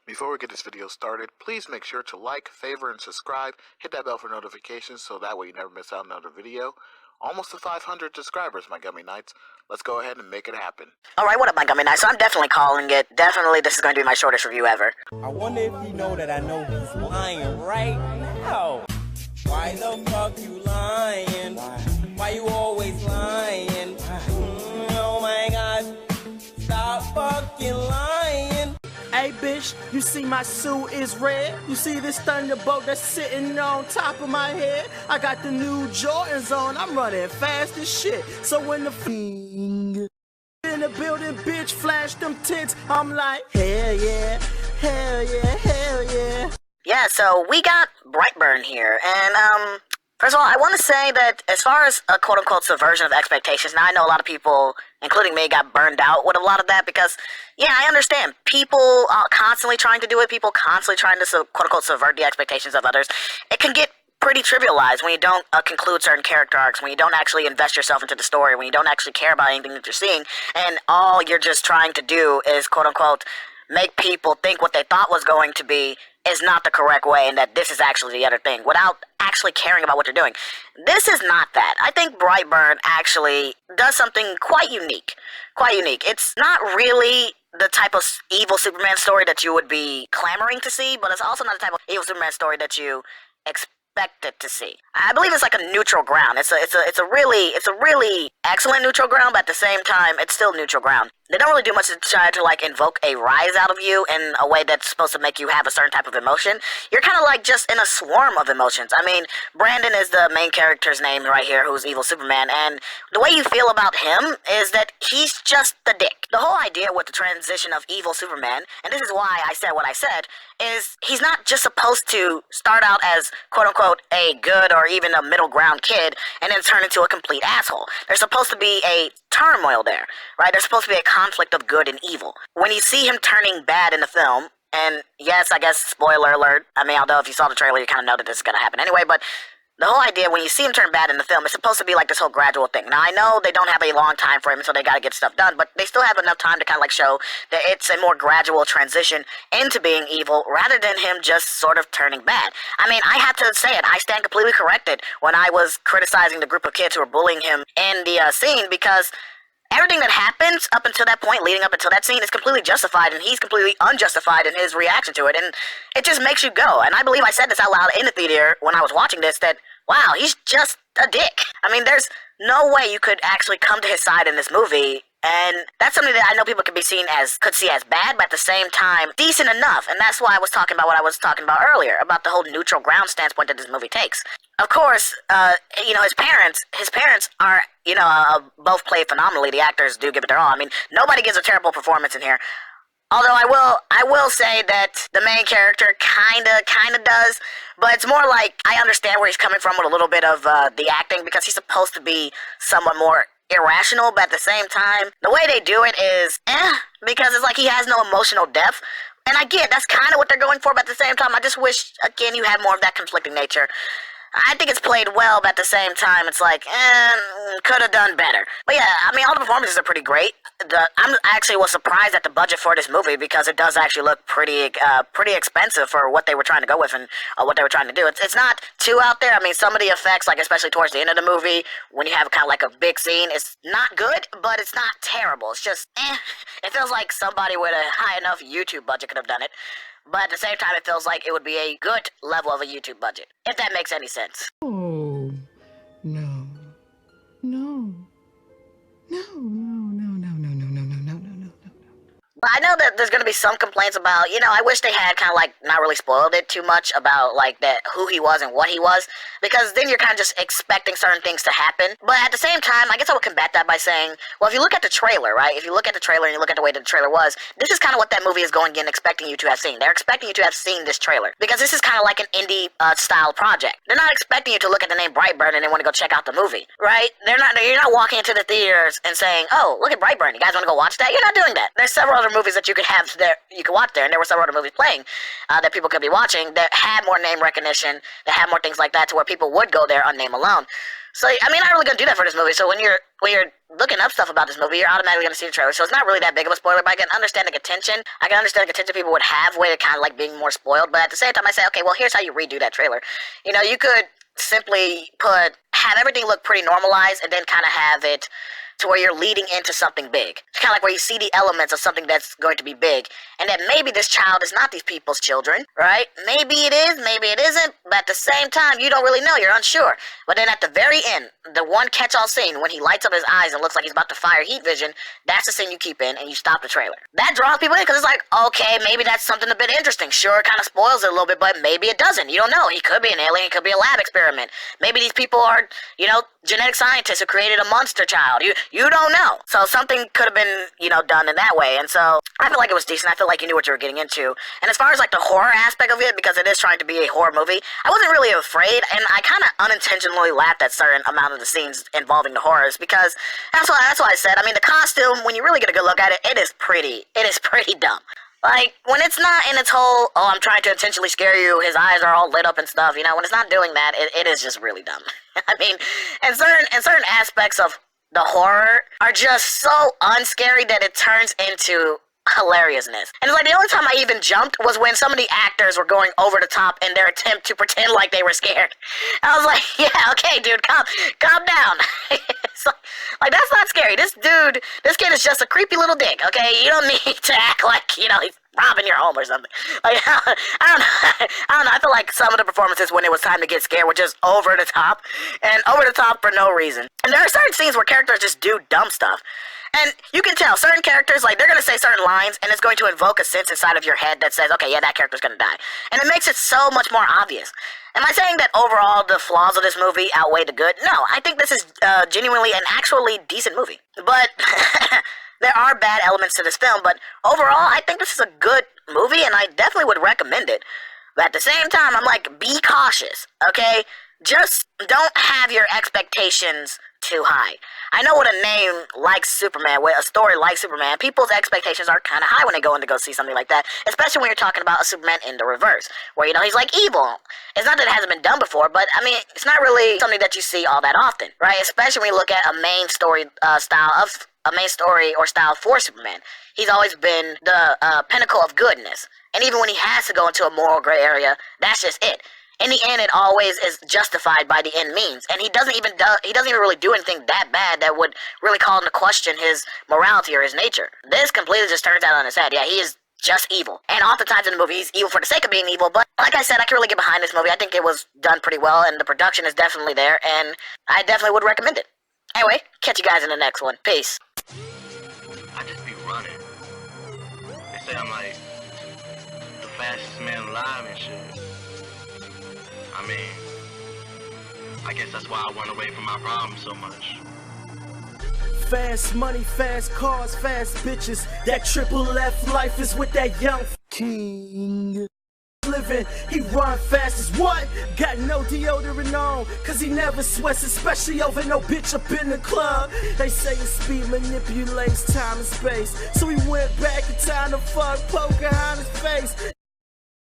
Before we get this video started, please make sure to like, favor, and subscribe. Hit that bell for notifications so that way you never miss out on another video. Almost to 500 subscribers, my Gummy Knights. Let's go ahead and make it happen. Alright, what up, my Gummy Knights? So I'm definitely calling it. Definitely, this is going to be my shortest review ever. I wonder if you know that I know he's lying right now. Why the fuck you lying? Why you always lying? Oh my god. Stop fucking lying. Hey bitch, you see my suit is red? You see this thunderbolt that's sitting on top of my head? I got the new Jordans on, I'm running fast as shit. So when the in the building, bitch, flash them tits, I'm like, hell yeah, hell yeah, hell yeah. Yeah, so we got Brightburn here, and first of all, I want to say that as far as a quote-unquote subversion of expectations, now I know a lot of people, including me, got burned out with a lot of that because, yeah, I understand. People constantly trying to do it, people constantly trying to quote-unquote subvert the expectations of others. It can get pretty trivialized when you don't conclude certain character arcs, when you don't actually invest yourself into the story, when you don't actually care about anything that you're seeing, and all you're just trying to do is quote-unquote make people think what they thought was going to be is not the correct way and that this is actually the other thing without actually caring about what they're doing. This is not that. I think Brightburn actually does something quite unique. Quite unique. It's not really the type of evil Superman story that you would be clamoring to see, but it's also not the type of evil Superman story that you expected to see. I believe it's like a neutral ground. It's a really excellent neutral ground, but at the same time, it's still neutral ground. They don't really do much to try to like invoke a rise out of you in a way that's supposed to make you have a certain type of emotion. You're kind of like just in a swarm of emotions. I mean, Brandon is the main character's name right here, who's evil Superman, and the way you feel about him is that he's just the dick. The whole idea with the transition of evil Superman, and this is why I said what I said, is he's not just supposed to start out as quote-unquote a good or even a middle ground kid and then turn into a complete asshole. There's supposed to be a turmoil there, right? There's supposed to be a conflict of good and evil. When you see him turning bad in the film, and yes, I guess spoiler alert, I mean, although if you saw the trailer, you kind of know that this is going to happen anyway, but the whole idea, when you see him turn bad in the film, it's supposed to be like this whole gradual thing. Now, I know they don't have a long time frame, so they gotta get stuff done, but they still have enough time to kind of like show that it's a more gradual transition into being evil, rather than him just sort of turning bad. I mean, I have to say it, I stand completely corrected when I was criticizing the group of kids who were bullying him in the scene, because everything that happens up until that point, leading up until that scene, is completely justified, and he's completely unjustified in his reaction to it, and it just makes you go. And I believe I said this out loud in the theater when I was watching this, that, wow, he's just a dick. I mean, there's no way you could actually come to his side in this movie, and that's something that I know people could see as bad, but at the same time, decent enough, and that's why I was talking about what I was talking about earlier, about the whole neutral ground standpoint that this movie takes. Of course, you know, his parents are, you know, both play phenomenally. The actors do give it their all. I mean, nobody gives a terrible performance in here. Although I will say that the main character kinda does, but it's more like I understand where he's coming from with a little bit of the acting, because he's supposed to be somewhat more irrational, but at the same time, the way they do it is because it's like he has no emotional depth. And I get that's kind of what they're going for, but at the same time, I just wish, again, you had more of that conflicting nature. I think it's played well, but at the same time, it's like, could have done better. But yeah, I mean, all the performances are pretty great. I actually was surprised at the budget for this movie, because it does actually look pretty expensive for what they were trying to go with and what they were trying to do. It's not too out there. I mean, some of the effects, like especially towards the end of the movie, when you have kind of like a big scene, it's not good, but it's not terrible. It's just, It feels like somebody with a high enough YouTube budget could have done it. But at the same time, it feels like it would be a good level of a YouTube budget, if that makes any sense. Oh, no. No. No, no, no, no, no, no, no, no, no, no, no. But I know that there's going to be some complaints about, you know, I wish they had kind of like not really spoiled it too much about like that who he was and what he was, because then you're kind of just expecting certain things to happen. But at the same time, I guess I would combat that by saying, well, if you look at the trailer, right? If you look at the trailer and you look at the way that the trailer was, this is kind of what that movie is going in expecting you to have seen. They're expecting you to have seen this trailer, because this is kind of like an indie style project. They're not expecting you to look at the name Brightburn and then want to go check out the movie, right? You're not walking into the theaters and saying, oh, look at Brightburn, you guys want to go watch that? You're not doing that. There's several other other movies that you could have there, you could watch there, and there were several other movies playing that people could be watching that had more name recognition, that had more things like that, to where people would go there on name alone. So, I mean, I'm not really gonna do that for this movie. So when you're looking up stuff about this movie, you're automatically gonna see the trailer. So it's not really that big of a spoiler, but I can understand the contention. I can understand the contention people would have with it, kind of like being more spoiled. But at the same time, I say, okay, well, here's how you redo that trailer. You know, you could simply have everything look pretty normalized, and then kind of have it to where you're leading into something big. It's kind of like where you see the elements of something that's going to be big, and that maybe this child is not these people's children, right? Maybe it is, maybe it isn't, but at the same time, you don't really know, you're unsure. But then at the very end, the one catch-all scene, when he lights up his eyes and looks like he's about to fire heat vision, that's the scene you keep in, and you stop the trailer. That draws people in, because it's like, okay, maybe that's something a bit interesting. Sure, it kind of spoils it a little bit, but maybe it doesn't. You don't know. He could be an alien, he could be a lab experiment. Maybe these people are, you know, genetic scientists who created a monster child. You don't know. So something could have been, you know, done in that way. And so I feel like it was decent. I feel like you knew what you were getting into. And as far as like the horror aspect of it, because it is trying to be a horror movie, I wasn't really afraid, and I kind of unintentionally laughed at certain amount of the scenes involving the horrors, because that's what I said. I mean, the costume, when you really get a good look at it, it is pretty dumb. Like, when it's not in its whole, oh, I'm trying to intentionally scare you, his eyes are all lit up and stuff, you know, when it's not doing that, it is just really dumb. I mean, and certain aspects of the horror are just so unscary that it turns into hilariousness. And it's like the only time I even jumped was when some of the actors were going over the top in their attempt to pretend like they were scared. I was like, yeah, okay, dude, calm down. So, like, that's not scary. This kid is just a creepy little dick, okay? You don't need to act like, you know, he's robbing your home or something. Like, I don't know. I feel like some of the performances when it was time to get scared were just over the top, and over the top for no reason. And there are certain scenes where characters just do dumb stuff. And you can tell certain characters, like, they're going to say certain lines, and it's going to invoke a sense inside of your head that says, okay, yeah, that character's going to die. And it makes it so much more obvious. Am I saying that overall the flaws of this movie outweigh the good? No, I think this is genuinely an actually decent movie. But there are bad elements to this film, but overall, I think this is a good movie, and I definitely would recommend it. But at the same time, I'm like, be cautious, okay? Just don't have your expectations too high. I know with a name like Superman, with a story like Superman, people's expectations are kind of high when they go in to go see something like that, especially when you're talking about a Superman in the reverse, where, you know, he's like evil. It's not that it hasn't been done before, but, I mean, it's not really something that you see all that often, right? Especially when you look at a main story style for Superman. He's always been the pinnacle of goodness, and even when he has to go into a moral gray area, that's just it. In the end, it always is justified by the end means, and he doesn't even really do anything that bad that would really call into question his morality or his nature. This completely just turns out on his head. Yeah, he is just evil. And oftentimes in the movie, he's evil for the sake of being evil, but like I said, I can really get behind this movie. I think it was done pretty well, and the production is definitely there, and I definitely would recommend it. Anyway, catch you guys in the next one. Peace. I just be running. They say I'm like the fastest man alive and shit. I mean, I guess that's why I run away from my problems so much. Fast money, fast cars, fast bitches. That triple F life is with that young king. Living, he run fast as what? Got no deodorant on, cause he never sweats, especially over no bitch up in the club. They say his speed manipulates time and space, so he went back in time to fuck Pocahontas' face.